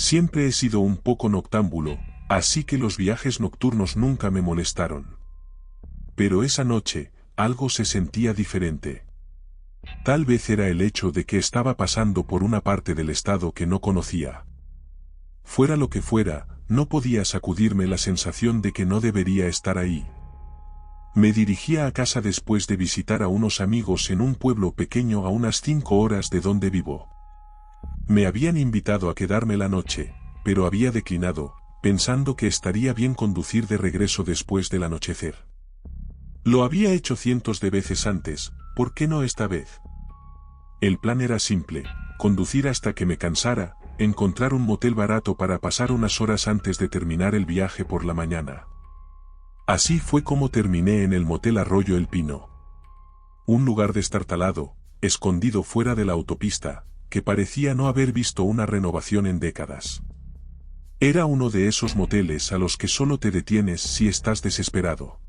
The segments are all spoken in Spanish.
Siempre he sido un poco noctámbulo, así que los viajes nocturnos nunca me molestaron. Pero esa noche, algo se sentía diferente. Tal vez era el hecho de que estaba pasando por una parte del estado que no conocía. Fuera lo que fuera, no podía sacudirme la sensación de que no debería estar ahí. Me dirigía a casa después de visitar a unos amigos en un pueblo pequeño a unas 5 horas de donde vivo. Me habían invitado a quedarme la noche, pero había declinado, pensando que estaría bien conducir de regreso después del anochecer. Lo había hecho cientos de veces antes, ¿por qué no esta vez? El plan era simple, conducir hasta que me cansara, encontrar un motel barato para pasar unas horas antes de terminar el viaje por la mañana. Así fue como terminé en el motel Arroyo El Pino. Un lugar destartalado, escondido fuera de la autopista, que parecía no haber visto una renovación en décadas. Era uno de esos moteles a los que solo te detienes si estás desesperado.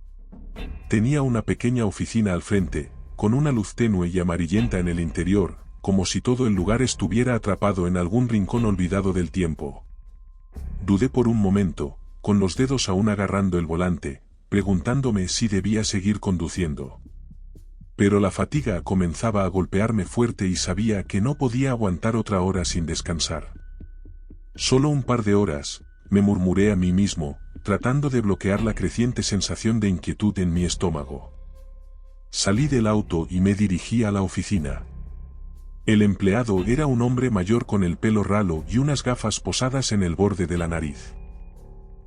Tenía una pequeña oficina al frente, con una luz tenue y amarillenta en el interior, como si todo el lugar estuviera atrapado en algún rincón olvidado del tiempo. Dudé por un momento, con los dedos aún agarrando el volante, preguntándome si debía seguir conduciendo. Pero la fatiga comenzaba a golpearme fuerte y sabía que no podía aguantar otra hora sin descansar. Solo un par de horas, me murmuré a mí mismo, tratando de bloquear la creciente sensación de inquietud en mi estómago. Salí del auto y me dirigí a la oficina. El empleado era un hombre mayor con el pelo ralo y unas gafas posadas en el borde de la nariz.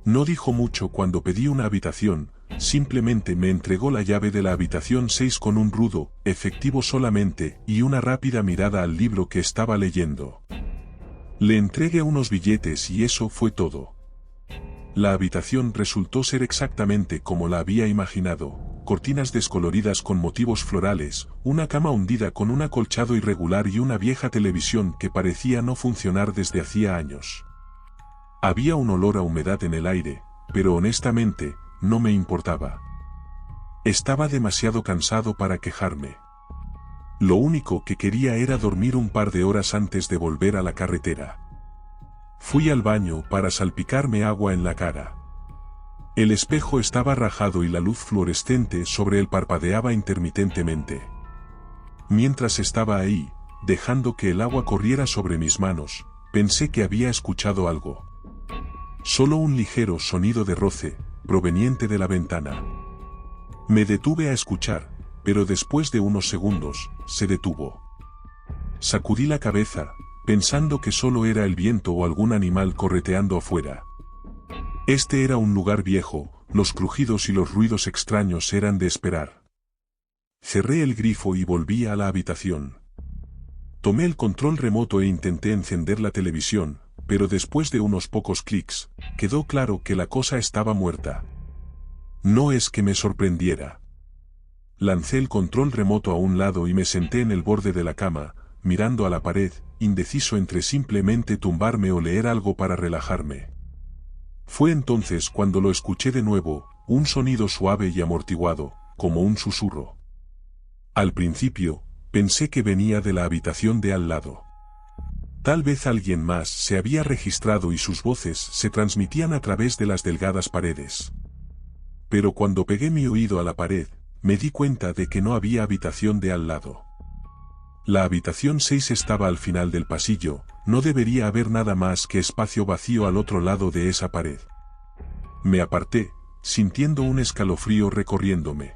No dijo mucho cuando pedí una habitación, simplemente me entregó la llave de la habitación 6 con un rudo, efectivo solamente, y una rápida mirada al libro que estaba leyendo. Le entregué unos billetes y eso fue todo. La habitación resultó ser exactamente como la había imaginado, cortinas descoloridas con motivos florales, una cama hundida con un acolchado irregular y una vieja televisión que parecía no funcionar desde hacía años. Había un olor a humedad en el aire, pero honestamente, no me importaba. Estaba demasiado cansado para quejarme. Lo único que quería era dormir un par de horas antes de volver a la carretera. Fui al baño para salpicarme agua en la cara. El espejo estaba rajado y la luz fluorescente sobre él parpadeaba intermitentemente. Mientras estaba ahí, dejando que el agua corriera sobre mis manos, pensé que había escuchado algo. Solo un ligero sonido de roce, proveniente de la ventana. Me detuve a escuchar, pero después de unos segundos, se detuvo. Sacudí la cabeza, pensando que solo era el viento o algún animal correteando afuera. Este era un lugar viejo, los crujidos y los ruidos extraños eran de esperar. Cerré el grifo y volví a la habitación. Tomé el control remoto e intenté encender la televisión, pero después de unos pocos clics, quedó claro que la cosa estaba muerta. No es que me sorprendiera. Lancé el control remoto a un lado y me senté en el borde de la cama, mirando a la pared, indeciso entre simplemente tumbarme o leer algo para relajarme. Fue entonces cuando lo escuché de nuevo, un sonido suave y amortiguado, como un susurro. Al principio, pensé que venía de la habitación de al lado. Tal vez alguien más se había registrado y sus voces se transmitían a través de las delgadas paredes. Pero cuando pegué mi oído a la pared, me di cuenta de que no había habitación de al lado. La habitación 6 estaba al final del pasillo, no debería haber nada más que espacio vacío al otro lado de esa pared. Me aparté, sintiendo un escalofrío recorriéndome.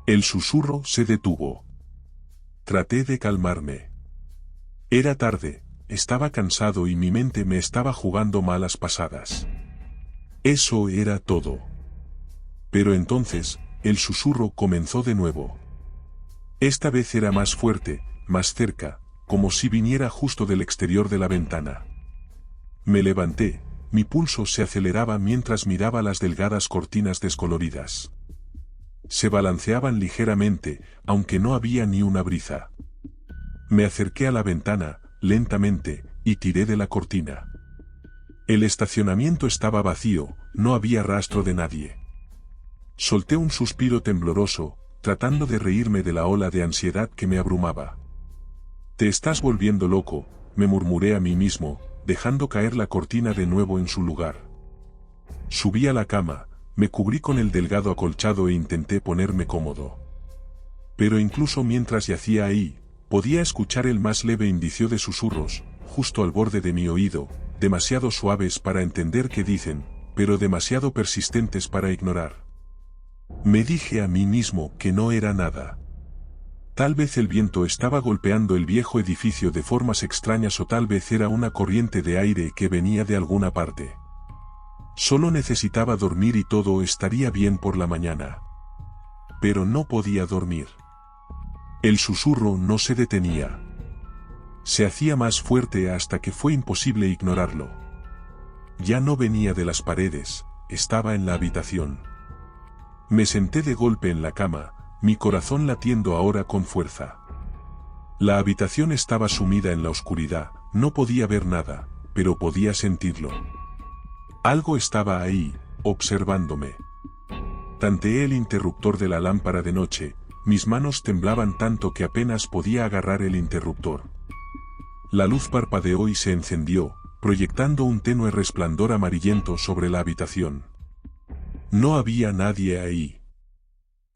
El susurro se detuvo. Traté de calmarme. Era tarde, estaba cansado y mi mente me estaba jugando malas pasadas. Eso era todo. Pero entonces, el susurro comenzó de nuevo. Esta vez era más fuerte, más cerca, como si viniera justo del exterior de la ventana. Me levanté, mi pulso se aceleraba mientras miraba las delgadas cortinas descoloridas. Se balanceaban ligeramente, aunque no había ni una brisa. Me acerqué a la ventana, lentamente, y tiré de la cortina. El estacionamiento estaba vacío, no había rastro de nadie. Solté un suspiro tembloroso, tratando de reírme de la ola de ansiedad que me abrumaba. «Te estás volviendo loco», me murmuré a mí mismo, dejando caer la cortina de nuevo en su lugar. Subí a la cama, me cubrí con el delgado acolchado e intenté ponerme cómodo. Pero incluso mientras yacía ahí, podía escuchar el más leve indicio de susurros, justo al borde de mi oído, demasiado suaves para entender qué dicen, pero demasiado persistentes para ignorar. Me dije a mí mismo que no era nada. Tal vez el viento estaba golpeando el viejo edificio de formas extrañas o tal vez era una corriente de aire que venía de alguna parte. Solo necesitaba dormir y todo estaría bien por la mañana. Pero no podía dormir. El susurro no se detenía. Se hacía más fuerte hasta que fue imposible ignorarlo. Ya no venía de las paredes, estaba en la habitación. Me senté de golpe en la cama, mi corazón latiendo ahora con fuerza. La habitación estaba sumida en la oscuridad, no podía ver nada, pero podía sentirlo. Algo estaba ahí, observándome. Tanteé el interruptor de la lámpara de noche, mis manos temblaban tanto que apenas podía agarrar el interruptor. La luz parpadeó y se encendió, proyectando un tenue resplandor amarillento sobre la habitación. No había nadie ahí.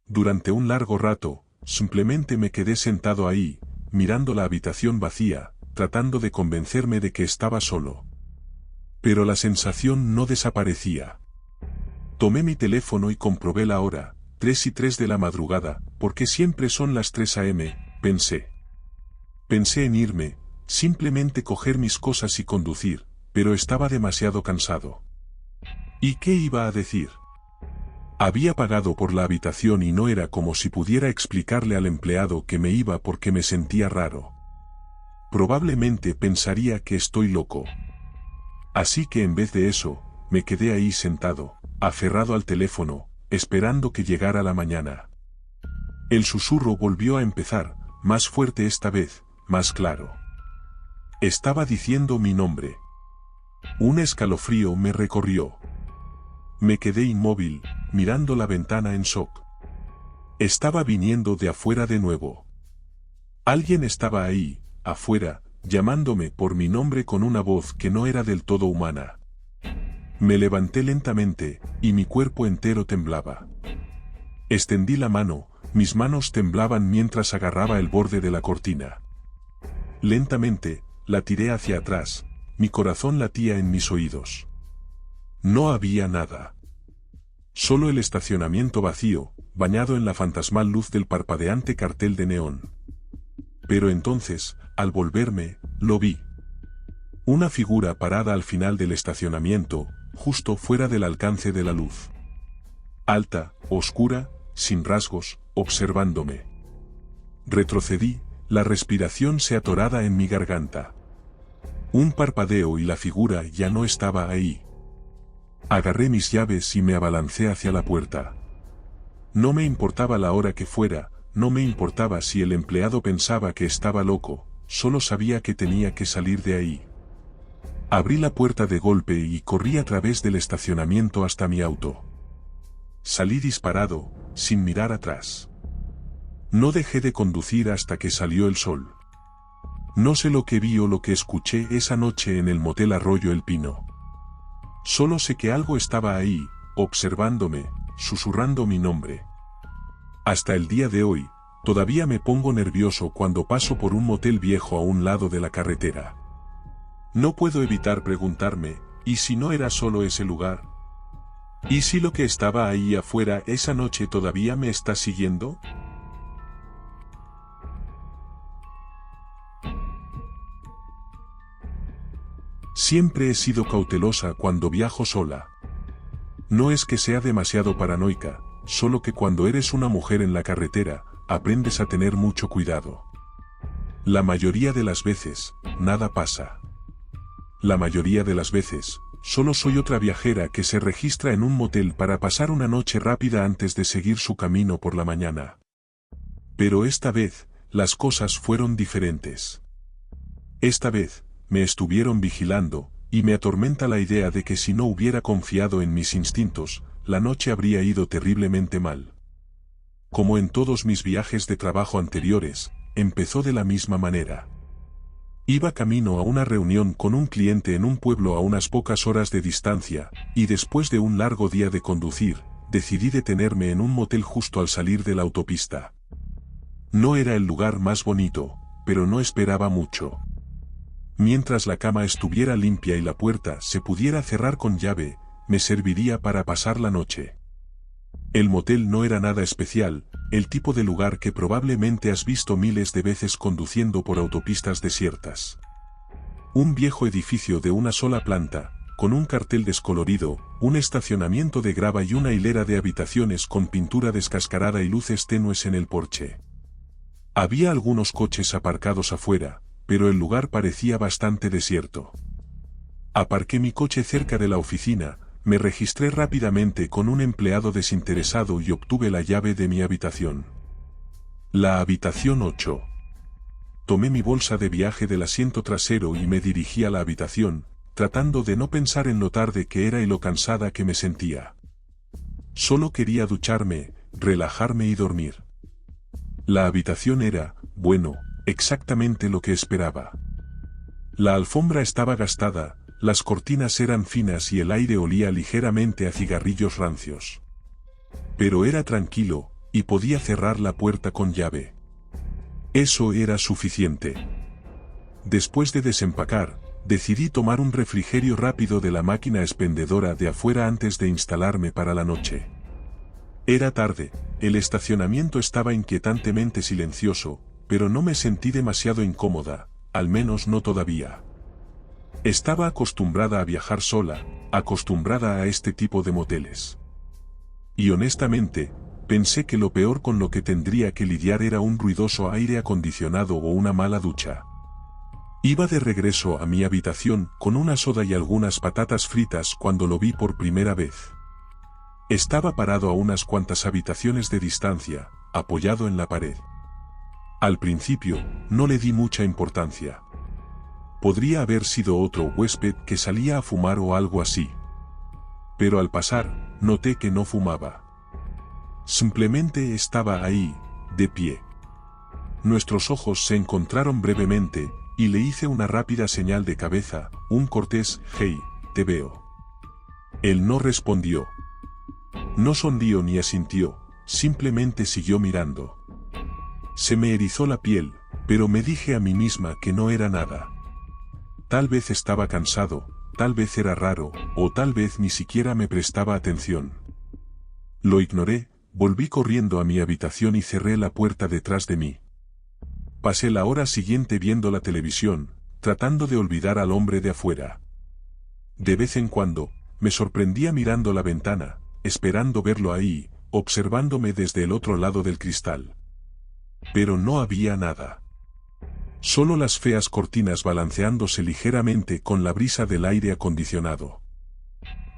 Durante un largo rato, simplemente me quedé sentado ahí, mirando la habitación vacía, tratando de convencerme de que estaba solo. Pero la sensación no desaparecía. Tomé mi teléfono y comprobé la hora, 3:03 de la madrugada, porque siempre son las 3 a.m., pensé. Pensé en irme, simplemente coger mis cosas y conducir, pero estaba demasiado cansado. ¿Y qué iba a decir? Había pagado por la habitación y no era como si pudiera explicarle al empleado que me iba porque me sentía raro. Probablemente pensaría que estoy loco. Así que en vez de eso, me quedé ahí sentado, aferrado al teléfono, esperando que llegara la mañana. El susurro volvió a empezar, más fuerte esta vez, más claro. Estaba diciendo mi nombre. Un escalofrío me recorrió. Me quedé inmóvil, mirando la ventana en shock. Estaba viniendo de afuera de nuevo. Alguien estaba ahí, afuera, llamándome por mi nombre con una voz que no era del todo humana. Me levanté lentamente, y mi cuerpo entero temblaba. Extendí la mano, mis manos temblaban mientras agarraba el borde de la cortina. Lentamente, la tiré hacia atrás, mi corazón latía en mis oídos. No había nada. Solo el estacionamiento vacío, bañado en la fantasmal luz del parpadeante cartel de neón. Pero entonces, al volverme, lo vi. Una figura parada al final del estacionamiento, justo fuera del alcance de la luz. Alta, oscura, sin rasgos, observándome. Retrocedí, la respiración se atoraba en mi garganta. Un parpadeo y la figura ya no estaba ahí. Agarré mis llaves y me abalancé hacia la puerta. No me importaba la hora que fuera, no me importaba si el empleado pensaba que estaba loco, solo sabía que tenía que salir de ahí. Abrí la puerta de golpe y corrí a través del estacionamiento hasta mi auto. Salí disparado, sin mirar atrás. No dejé de conducir hasta que salió el sol. No sé lo que vi o lo que escuché esa noche en el motel Arroyo El Pino. Solo sé que algo estaba ahí, observándome, susurrando mi nombre. Hasta el día de hoy, todavía me pongo nervioso cuando paso por un motel viejo a un lado de la carretera. No puedo evitar preguntarme, ¿y si no era solo ese lugar? ¿Y si lo que estaba ahí afuera esa noche todavía me está siguiendo? Siempre he sido cautelosa cuando viajo sola. No es que sea demasiado paranoica, solo que cuando eres una mujer en la carretera, aprendes a tener mucho cuidado. La mayoría de las veces, nada pasa. La mayoría de las veces, solo soy otra viajera que se registra en un motel para pasar una noche rápida antes de seguir su camino por la mañana. Pero esta vez, las cosas fueron diferentes. Esta vez, me estuvieron vigilando, y me atormenta la idea de que si no hubiera confiado en mis instintos, la noche habría ido terriblemente mal. Como en todos mis viajes de trabajo anteriores, empezó de la misma manera. Iba camino a una reunión con un cliente en un pueblo a unas pocas horas de distancia, y después de un largo día de conducir, decidí detenerme en un motel justo al salir de la autopista. No era el lugar más bonito, pero no esperaba mucho. Mientras la cama estuviera limpia y la puerta se pudiera cerrar con llave, me serviría para pasar la noche. El motel no era nada especial, el tipo de lugar que probablemente has visto miles de veces conduciendo por autopistas desiertas. Un viejo edificio de una sola planta, con un cartel descolorido, un estacionamiento de grava y una hilera de habitaciones con pintura descascarada y luces tenues en el porche. Había algunos coches aparcados afuera, pero el lugar parecía bastante desierto. Aparqué mi coche cerca de la oficina, me registré rápidamente con un empleado desinteresado y obtuve la llave de mi habitación. La habitación 8. Tomé mi bolsa de viaje del asiento trasero y me dirigí a la habitación, tratando de no pensar en lo tarde que era y lo cansada que me sentía. Solo quería ducharme, relajarme y dormir. La habitación era, bueno, exactamente lo que esperaba. La alfombra estaba gastada, las cortinas eran finas y el aire olía ligeramente a cigarrillos rancios. Pero era tranquilo, y podía cerrar la puerta con llave. Eso era suficiente. Después de desempacar, decidí tomar un refrigerio rápido de la máquina expendedora de afuera antes de instalarme para la noche. Era tarde, el estacionamiento estaba inquietantemente silencioso, pero no me sentí demasiado incómoda, al menos no todavía. Estaba acostumbrada a viajar sola, acostumbrada a este tipo de moteles. Y honestamente, pensé que lo peor con lo que tendría que lidiar era un ruidoso aire acondicionado o una mala ducha. Iba de regreso a mi habitación con una soda y algunas patatas fritas cuando lo vi por primera vez. Estaba parado a unas cuantas habitaciones de distancia, apoyado en la pared. Al principio, no le di mucha importancia. Podría haber sido otro huésped que salía a fumar o algo así. Pero al pasar, noté que no fumaba. Simplemente estaba ahí, de pie. Nuestros ojos se encontraron brevemente, y le hice una rápida señal de cabeza, un cortés, «Hey, te veo». Él no respondió. No sonrió ni asintió, simplemente siguió mirando. Se me erizó la piel, pero me dije a mí misma que no era nada. Tal vez estaba cansado, tal vez era raro, o tal vez ni siquiera me prestaba atención. Lo ignoré, volví corriendo a mi habitación y cerré la puerta detrás de mí. Pasé la hora siguiente viendo la televisión, tratando de olvidar al hombre de afuera. De vez en cuando, me sorprendía mirando la ventana, esperando verlo ahí, observándome desde el otro lado del cristal. Pero no había nada. Solo las feas cortinas balanceándose ligeramente con la brisa del aire acondicionado.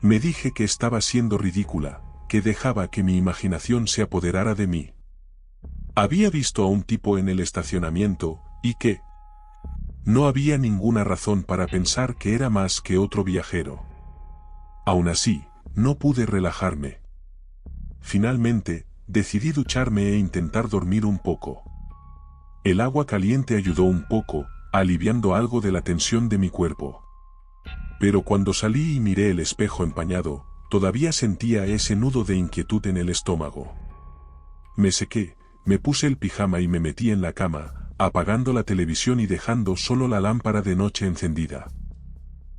Me dije que estaba siendo ridícula, que dejaba que mi imaginación se apoderara de mí. Había visto a un tipo en el estacionamiento, y que no había ninguna razón para pensar que era más que otro viajero. Aún así, no pude relajarme. Finalmente, decidí ducharme e intentar dormir un poco. El agua caliente ayudó un poco, aliviando algo de la tensión de mi cuerpo. Pero cuando salí y miré el espejo empañado, todavía sentía ese nudo de inquietud en el estómago. Me sequé, me puse el pijama y me metí en la cama, apagando la televisión y dejando solo la lámpara de noche encendida.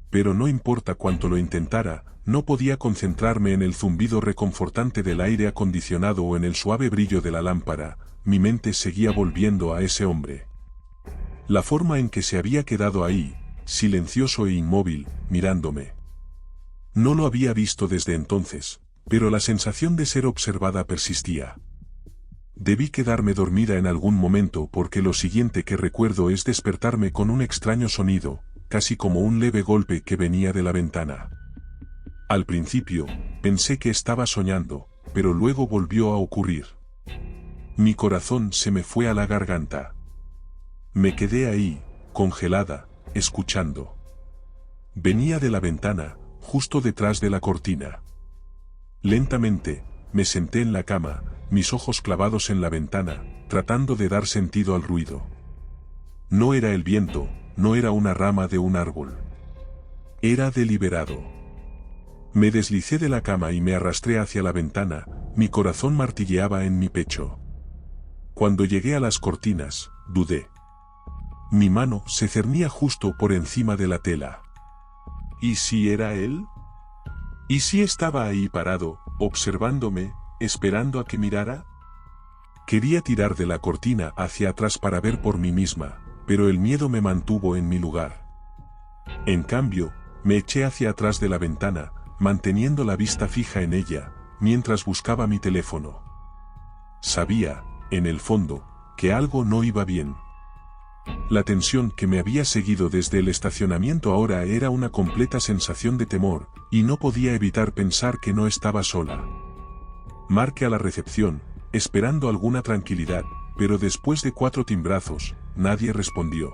Pero no importa cuánto lo intentara, no podía concentrarme en el zumbido reconfortante del aire acondicionado o en el suave brillo de la lámpara. Mi mente seguía volviendo a ese hombre. La forma en que se había quedado ahí, silencioso e inmóvil, mirándome. No lo había visto desde entonces, pero la sensación de ser observada persistía. Debí quedarme dormida en algún momento porque lo siguiente que recuerdo es despertarme con un extraño sonido, casi como un leve golpe que venía de la ventana. Al principio, pensé que estaba soñando, pero luego volvió a ocurrir. Mi corazón se me fue a la garganta. Me quedé ahí, congelada, escuchando. Venía de la ventana, justo detrás de la cortina. Lentamente, me senté en la cama, mis ojos clavados en la ventana, tratando de dar sentido al ruido. No era el viento, no era una rama de un árbol. Era deliberado. Me deslicé de la cama y me arrastré hacia la ventana, mi corazón martilleaba en mi pecho. Cuando llegué a las cortinas, dudé. Mi mano se cernía justo por encima de la tela. ¿Y si era él? ¿Y si estaba ahí parado, observándome, esperando a que mirara? Quería tirar de la cortina hacia atrás para ver por mí misma, pero el miedo me mantuvo en mi lugar. En cambio, me eché hacia atrás de la ventana, manteniendo la vista fija en ella, mientras buscaba mi teléfono. Sabía, en el fondo, que algo no iba bien. La tensión que me había seguido desde el estacionamiento ahora era una completa sensación de temor, y no podía evitar pensar que no estaba sola. Marqué a la recepción, esperando alguna tranquilidad, pero después de 4 timbrazos, nadie respondió.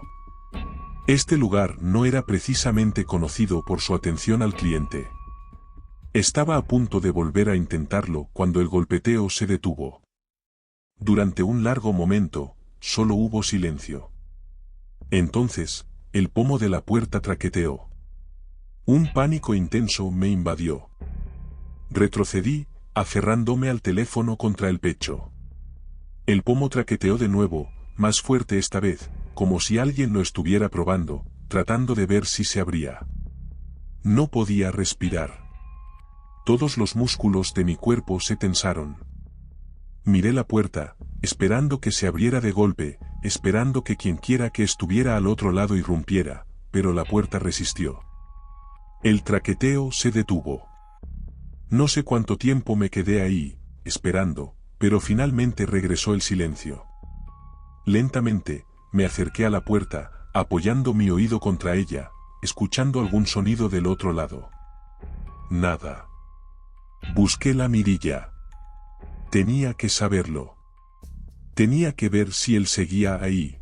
Este lugar no era precisamente conocido por su atención al cliente. Estaba a punto de volver a intentarlo cuando el golpeteo se detuvo. Durante un largo momento, solo hubo silencio. Entonces, el pomo de la puerta traqueteó. Un pánico intenso me invadió. Retrocedí, aferrándome al teléfono contra el pecho. El pomo traqueteó de nuevo, más fuerte esta vez, como si alguien lo estuviera probando, tratando de ver si se abría. No podía respirar. Todos los músculos de mi cuerpo se tensaron. Miré la puerta, esperando que se abriera de golpe, esperando que quienquiera que estuviera al otro lado irrumpiera, pero la puerta resistió. El traqueteo se detuvo. No sé cuánto tiempo me quedé ahí, esperando, pero finalmente regresó el silencio. Lentamente, me acerqué a la puerta, apoyando mi oído contra ella, escuchando algún sonido del otro lado. Nada. Busqué la mirilla. Tenía que saberlo. Tenía que ver si él seguía ahí.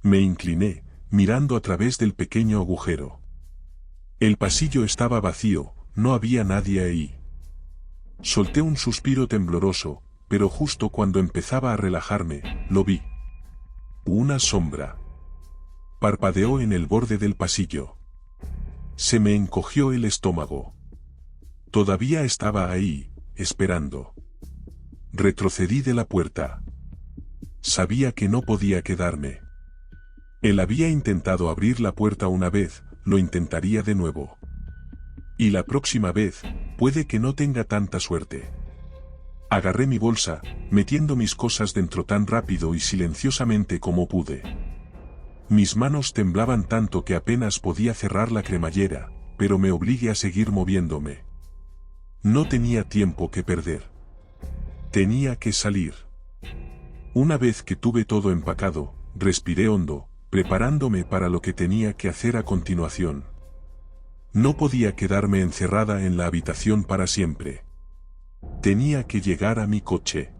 Me incliné, mirando a través del pequeño agujero. El pasillo estaba vacío, no había nadie ahí. Solté un suspiro tembloroso, pero justo cuando empezaba a relajarme, lo vi. Una sombra. Parpadeó en el borde del pasillo. Se me encogió el estómago. Todavía estaba ahí, esperando. Retrocedí de la puerta. Sabía que no podía quedarme. Él había intentado abrir la puerta una vez, lo intentaría de nuevo. Y la próxima vez, puede que no tenga tanta suerte. Agarré mi bolsa, metiendo mis cosas dentro tan rápido y silenciosamente como pude. Mis manos temblaban tanto que apenas podía cerrar la cremallera, pero me obligué a seguir moviéndome. No tenía tiempo que perder. Tenía que salir. Una vez que tuve todo empacado, respiré hondo, preparándome para lo que tenía que hacer a continuación. No podía quedarme encerrada en la habitación para siempre. Tenía que llegar a mi coche.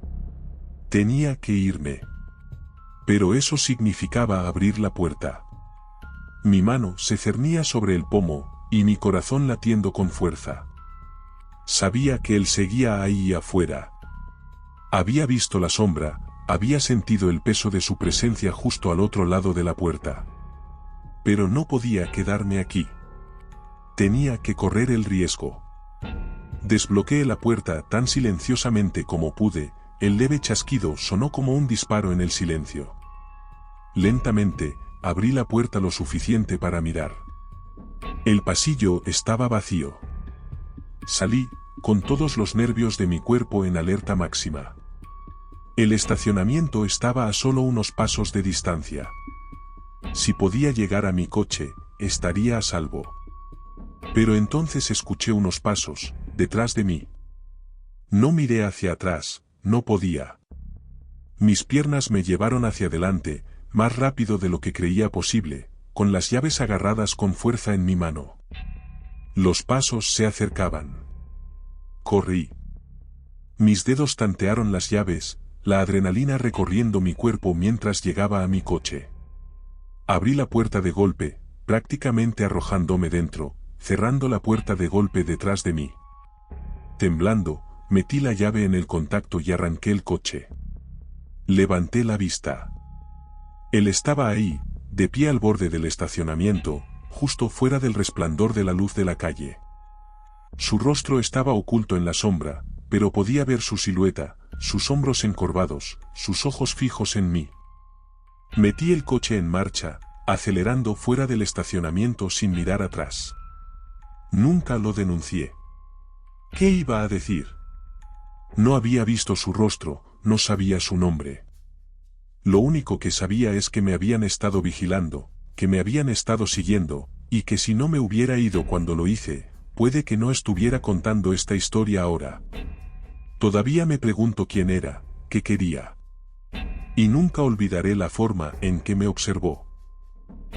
Tenía que irme. Pero eso significaba abrir la puerta. Mi mano se cernía sobre el pomo, y mi corazón latiendo con fuerza. Sabía que él seguía ahí afuera. Había visto la sombra, había sentido el peso de su presencia justo al otro lado de la puerta. Pero no podía quedarme aquí. Tenía que correr el riesgo. Desbloqueé la puerta tan silenciosamente como pude, el leve chasquido sonó como un disparo en el silencio. Lentamente, abrí la puerta lo suficiente para mirar. El pasillo estaba vacío. Salí, con todos los nervios de mi cuerpo en alerta máxima. El estacionamiento estaba a solo unos pasos de distancia. Si podía llegar a mi coche, estaría a salvo. Pero entonces escuché unos pasos, detrás de mí. No miré hacia atrás, no podía. Mis piernas me llevaron hacia adelante, más rápido de lo que creía posible, con las llaves agarradas con fuerza en mi mano. Los pasos se acercaban. Corrí. Mis dedos tantearon las llaves, la adrenalina recorriendo mi cuerpo mientras llegaba a mi coche. Abrí la puerta de golpe, prácticamente arrojándome dentro, cerrando la puerta de golpe detrás de mí. Temblando, metí la llave en el contacto y arranqué el coche. Levanté la vista. Él estaba ahí, de pie al borde del estacionamiento, justo fuera del resplandor de la luz de la calle. Su rostro estaba oculto en la sombra, pero podía ver su silueta, sus hombros encorvados, sus ojos fijos en mí. Metí el coche en marcha, acelerando fuera del estacionamiento sin mirar atrás. Nunca lo denuncié. ¿Qué iba a decir? No había visto su rostro, no sabía su nombre. Lo único que sabía es que me habían estado vigilando, que me habían estado siguiendo, y que si no me hubiera ido cuando lo hice, puede que no estuviera contando esta historia ahora. Todavía me pregunto quién era, qué quería. Y nunca olvidaré la forma en que me observó.